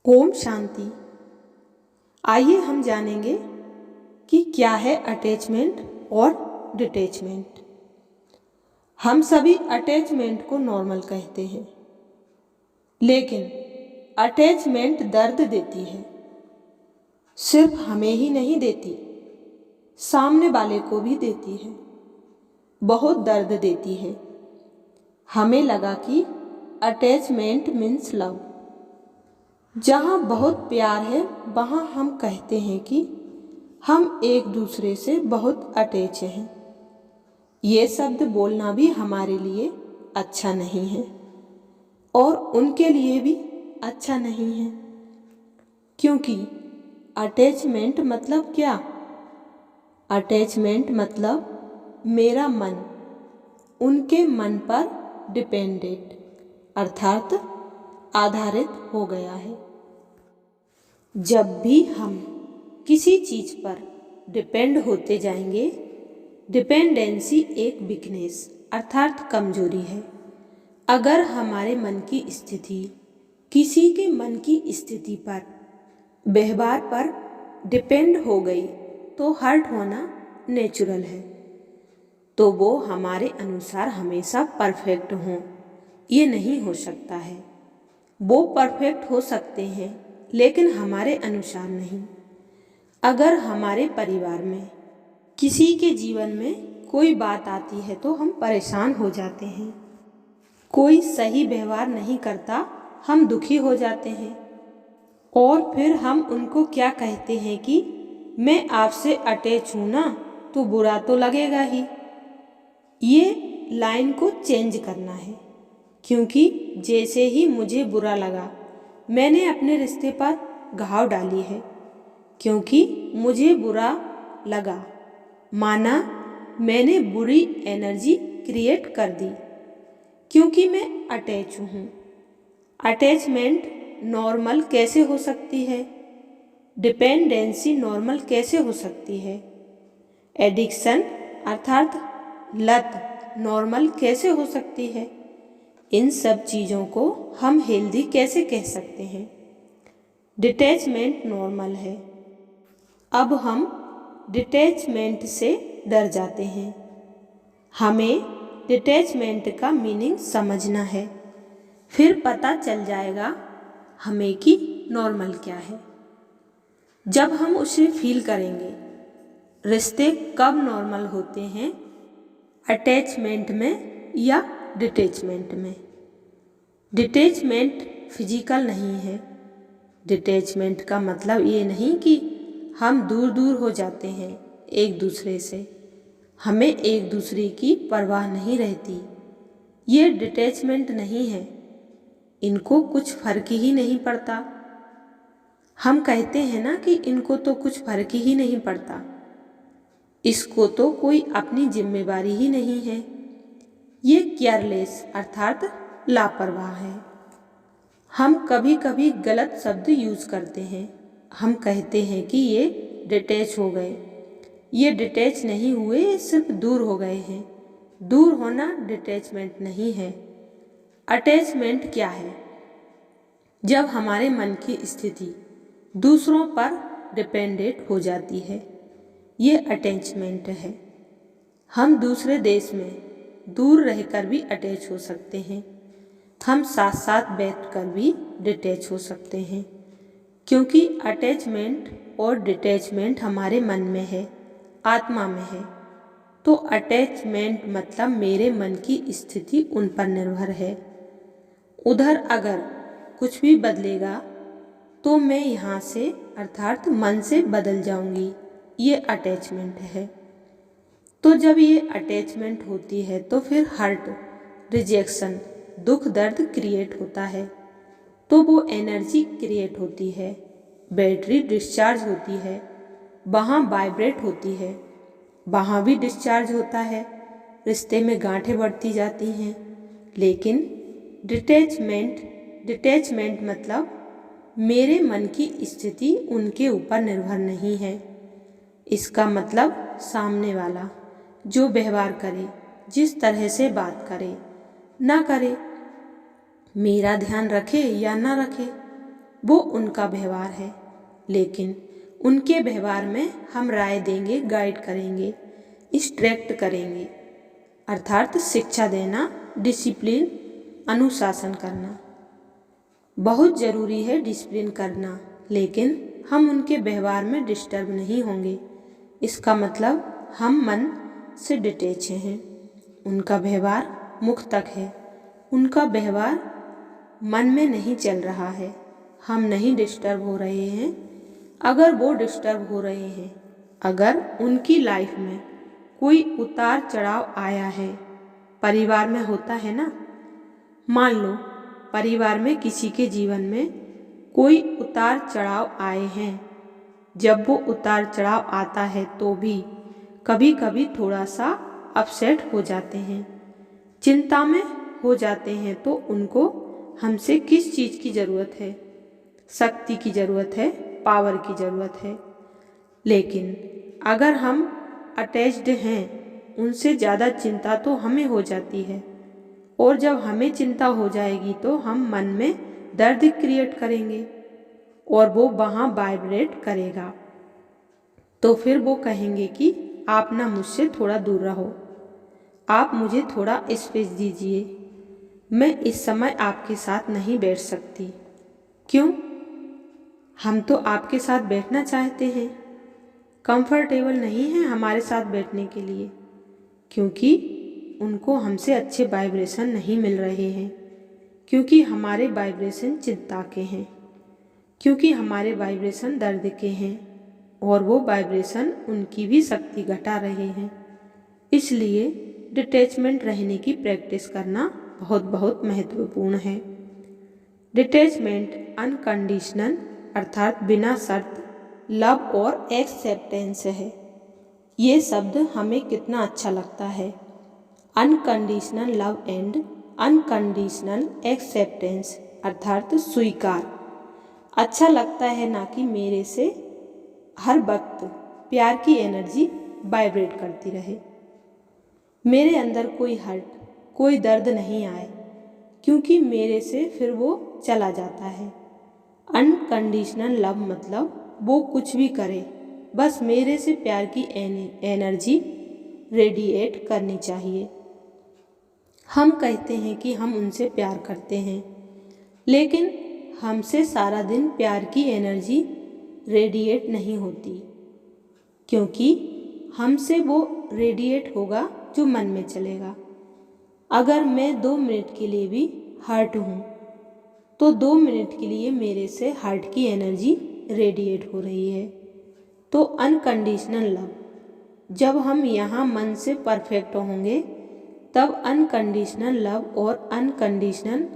ओम शांति। आइए हम जानेंगे कि क्या है अटैचमेंट और डिटैचमेंट। हम सभी अटैचमेंट को नॉर्मल कहते हैं, लेकिन अटैचमेंट दर्द देती है। सिर्फ हमें ही नहीं देती, सामने वाले को भी देती है, बहुत दर्द देती है। हमें लगा कि अटैचमेंट मीन्स लव। जहाँ बहुत प्यार है वहाँ हम कहते हैं कि हम एक दूसरे से बहुत अटैच हैं। ये शब्द बोलना भी हमारे लिए अच्छा नहीं है और उनके लिए भी अच्छा नहीं है, क्योंकि अटैचमेंट मतलब क्या? अटैचमेंट मतलब मेरा मन उनके मन पर डिपेंडेंट अर्थात आधारित हो गया है। जब भी हम किसी चीज पर डिपेंड होते जाएंगे, डिपेंडेंसी एक वीकनेस अर्थात कमजोरी है। अगर हमारे मन की स्थिति किसी के मन की स्थिति पर, व्यवहार पर डिपेंड हो गई तो हर्ट होना नेचुरल है। तो वो हमारे अनुसार हमेशा परफेक्ट हों, ये नहीं हो सकता है। वो परफेक्ट हो सकते हैं लेकिन हमारे अनुसार नहीं। अगर हमारे परिवार में किसी के जीवन में कोई बात आती है तो हम परेशान हो जाते हैं। कोई सही व्यवहार नहीं करता, हम दुखी हो जाते हैं और फिर हम उनको क्या कहते हैं कि मैं आपसे अटैच हूँ ना, तो बुरा तो लगेगा ही। ये लाइन को चेंज करना है, क्योंकि जैसे ही मुझे बुरा लगा मैंने अपने रिश्ते पर घाव डाली है। क्योंकि मुझे बुरा लगा माना मैंने बुरी एनर्जी क्रिएट कर दी, क्योंकि मैं अटैच हूँ। अटैचमेंट नॉर्मल कैसे हो सकती है? डिपेंडेंसी नॉर्मल कैसे हो सकती है? एडिक्शन अर्थात लत नॉर्मल कैसे हो सकती है? इन सब चीज़ों को हम हेल्दी कैसे कह सकते हैं? डिटैचमेंट नॉर्मल है। अब हम डिटैचमेंट से डर जाते हैं। हमें डिटैचमेंट का मीनिंग समझना है, फिर पता चल जाएगा हमें कि नॉर्मल क्या है। जब हम उसे फील करेंगे। रिश्ते कब नॉर्मल होते हैं? अटैचमेंट में या डिटैचमेंट में? डिटैचमेंट फिजिकल नहीं है। डिटैचमेंट का मतलब ये नहीं कि हम दूर दूर हो जाते हैं एक दूसरे से, हमें एक दूसरे की परवाह नहीं रहती। ये डिटैचमेंट नहीं है, इनको कुछ फर्क ही नहीं पड़ता। हम कहते हैं ना कि इनको तो कुछ फर्क ही नहीं पड़ता, इसको तो कोई अपनी जिम्मेवारी ही नहीं है। ये केयरलेस अर्थात लापरवाह है। हम कभी कभी गलत शब्द यूज करते हैं। हम कहते हैं कि ये डिटैच हो गए। ये डिटैच नहीं हुए, ये सिर्फ दूर हो गए हैं। दूर होना डिटैचमेंट नहीं है। अटैचमेंट क्या है? जब हमारे मन की स्थिति दूसरों पर डिपेंडेंट हो जाती है, ये अटैचमेंट है। हम दूसरे देश में दूर रहकर भी अटैच हो सकते हैं। हम साथ साथ बैठकर भी डिटैच हो सकते हैं, क्योंकि अटैचमेंट और डिटैचमेंट हमारे मन में है, आत्मा में है। तो अटैचमेंट मतलब मेरे मन की स्थिति उन पर निर्भर है। उधर अगर कुछ भी बदलेगा तो मैं यहाँ से अर्थात मन से बदल जाऊंगी। ये अटैचमेंट है। तो जब ये अटैचमेंट होती है तो फिर हर्ट, रिजेक्शन, दुख दर्द क्रिएट होता है। तो वो एनर्जी क्रिएट होती है, बैटरी डिस्चार्ज होती है, वहाँ वाइब्रेट होती है, वहाँ भी डिस्चार्ज होता है, रिश्ते में गांठें बढ़ती जाती हैं। लेकिन डिटैचमेंट मतलब मेरे मन की स्थिति उनके ऊपर निर्भर नहीं है। इसका मतलब सामने वाला जो व्यवहार करे, जिस तरह से बात करे, ना करे, मेरा ध्यान रखे या ना रखे, वो उनका व्यवहार है, लेकिन उनके व्यवहार में हम राय देंगे, गाइड करेंगे, इंस्ट्रक्ट करेंगे। अर्थात शिक्षा देना, डिसिप्लिन, अनुशासन करना। बहुत ज़रूरी है डिसिप्लिन करना, लेकिन हम उनके व्यवहार में डिस्टर्ब नहीं होंगे। इसका मतलब हम मन से डिटैच हैं। उनका व्यवहार मुख तक है, उनका व्यवहार मन में नहीं चल रहा है, हम नहीं डिस्टर्ब हो रहे हैं। अगर वो डिस्टर्ब हो रहे हैं, अगर उनकी लाइफ में कोई उतार चढ़ाव आया है, परिवार में होता है ना, मान लो परिवार में किसी के जीवन में कोई उतार चढ़ाव आए हैं। जब वो उतार चढ़ाव आता है तो भी कभी कभी थोड़ा सा अपसेट हो जाते हैं, चिंता में हो जाते हैं। तो उनको हमसे किस चीज़ की ज़रूरत है? शक्ति की ज़रूरत है, पावर की ज़रूरत है। लेकिन अगर हम अटैच्ड हैं, उनसे ज़्यादा चिंता तो हमें हो जाती है, और जब हमें चिंता हो जाएगी तो हम मन में दर्द क्रिएट करेंगे और वो वहाँ वाइब्रेट करेगा। तो फिर वो कहेंगे कि आप ना मुझसे थोड़ा दूर रहो, आप मुझे थोड़ा स्पेस दीजिए, मैं इस समय आपके साथ नहीं बैठ सकती। क्यों? हम तो आपके साथ बैठना चाहते हैं, कंफर्टेबल नहीं है हमारे साथ बैठने के लिए, क्योंकि उनको हमसे अच्छे वाइब्रेशन नहीं मिल रहे हैं, क्योंकि हमारे वाइब्रेशन चिंता के हैं, क्योंकि हमारे वाइब्रेशन दर्द के हैं, और वो वाइब्रेशन उनकी भी शक्ति घटा रहे हैं। इसलिए डिटैचमेंट रहने की प्रैक्टिस करना बहुत बहुत महत्वपूर्ण है। डिटैचमेंट अनकंडीशनल अर्थात बिना शर्त लव और एक्सेप्टेंस है। ये शब्द हमें कितना अच्छा लगता है, unconditional love and unconditional acceptance अर्थात स्वीकार। अच्छा लगता है ना कि मेरे से हर वक्त प्यार की एनर्जी वाइब्रेट करती रहे, मेरे अंदर कोई हर्ट, कोई दर्द नहीं आए, क्योंकि मेरे से फिर वो चला जाता है। अनकंडीशनल लव मतलब वो कुछ भी करे, बस मेरे से प्यार की एनर्जी रेडिएट करनी चाहिए। हम कहते हैं कि हम उनसे प्यार करते हैं, लेकिन हमसे सारा दिन प्यार की एनर्जी रेडिएट नहीं होती, क्योंकि हमसे वो रेडिएट होगा जो मन में चलेगा। अगर मैं 2 मिनट के लिए भी हर्ट हूँ, तो 2 मिनट के लिए मेरे से हर्ट की एनर्जी रेडिएट हो रही है। तो अनकंडीशनल लव, जब हम यहाँ मन से परफेक्ट होंगे, तब अनकंडीशनल लव और अनकंडीशनल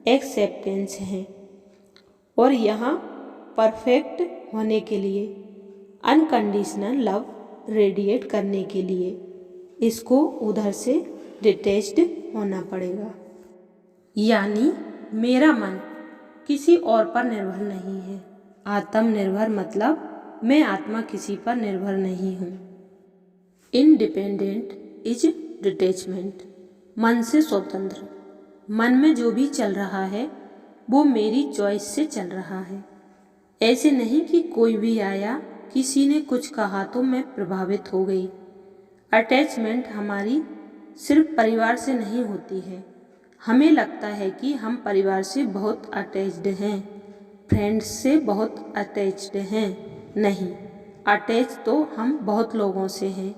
एक्सेप्टेंस है। और यहाँ परफेक्ट होने के लिए, अनकंडीशनल लव रेडिएट करने के लिए, इसको उधर से डिटैच्ड होना पड़ेगा। यानी मेरा मन किसी और पर निर्भर नहीं है। आत्मनिर्भर मतलब मैं आत्मा किसी पर निर्भर नहीं हूँ। इंडिपेंडेंट इज डिटैचमेंट, मन से स्वतंत्र। मन में जो भी चल रहा है वो मेरी चॉइस से चल रहा है। ऐसे नहीं कि कोई भी आया, किसी ने कुछ कहा तो मैं प्रभावित हो गई। अटैचमेंट हमारी सिर्फ परिवार से नहीं होती है। हमें लगता है कि हम परिवार से बहुत अटैच्ड हैं, फ्रेंड्स से बहुत अटैच्ड हैं। नहीं, अटैच तो हम बहुत लोगों से हैं,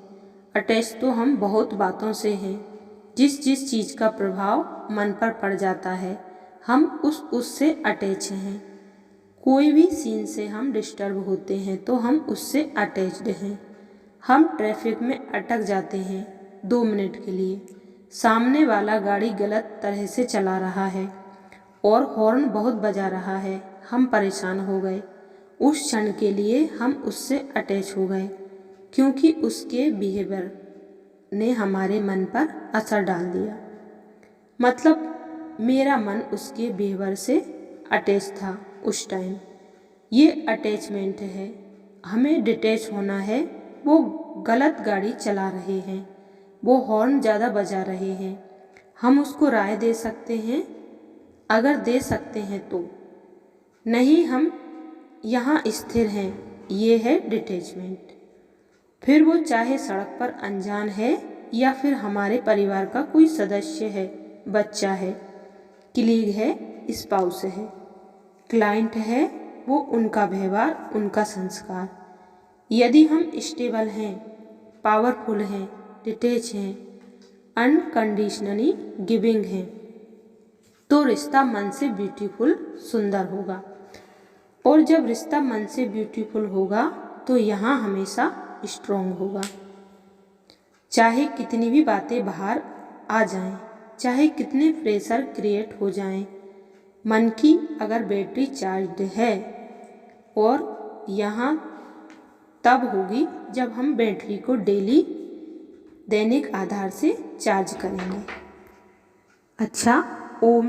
अटैच तो हम बहुत बातों से हैं। जिस जिस चीज़ का प्रभाव मन पर पड़ जाता है, हम उससे अटैच हैं। कोई भी सीन से हम डिस्टर्ब होते हैं तो हम उससे अटैच्ड हैं। हम ट्रैफिक में अटक जाते हैं 2 मिनट के लिए, सामने वाला गाड़ी गलत तरह से चला रहा है और हॉर्न बहुत बजा रहा है, हम परेशान हो गए। उस क्षण के लिए हम उससे अटैच हो गए, क्योंकि उसके बिहेवियर ने हमारे मन पर असर डाल दिया। मतलब मेरा मन उसके बिहेवियर से अटैच था उस टाइम। ये अटैचमेंट है। हमें डिटैच होना है। वो गलत गाड़ी चला रहे हैं, वो हॉर्न ज़्यादा बजा रहे हैं, हम उसको राय दे सकते हैं, अगर दे सकते हैं तो। नहीं हम यहाँ स्थिर हैं, ये है डिटैचमेंट। फिर वो चाहे सड़क पर अनजान है या फिर हमारे परिवार का कोई सदस्य है, बच्चा है, कलीग है, स्पाउस है, क्लाइंट है, वो उनका व्यवहार, उनका संस्कार। यदि हम स्टेबल हैं, पावरफुल हैं, डिटैच हैं, अनकंडीशनली गिविंग हैं, तो रिश्ता मन से ब्यूटीफुल, सुंदर होगा। और जब रिश्ता मन से ब्यूटीफुल होगा तो यहाँ हमेशा स्ट्रॉन्ग होगा। चाहे कितनी भी बातें बाहर आ जाएं, चाहे कितने प्रेशर क्रिएट हो जाएं, मन की अगर बैटरी चार्ज है, और यहाँ तब होगी जब हम बैटरी को डेली दैनिक आधार से चार्ज करेंगे। अच्छा, ओम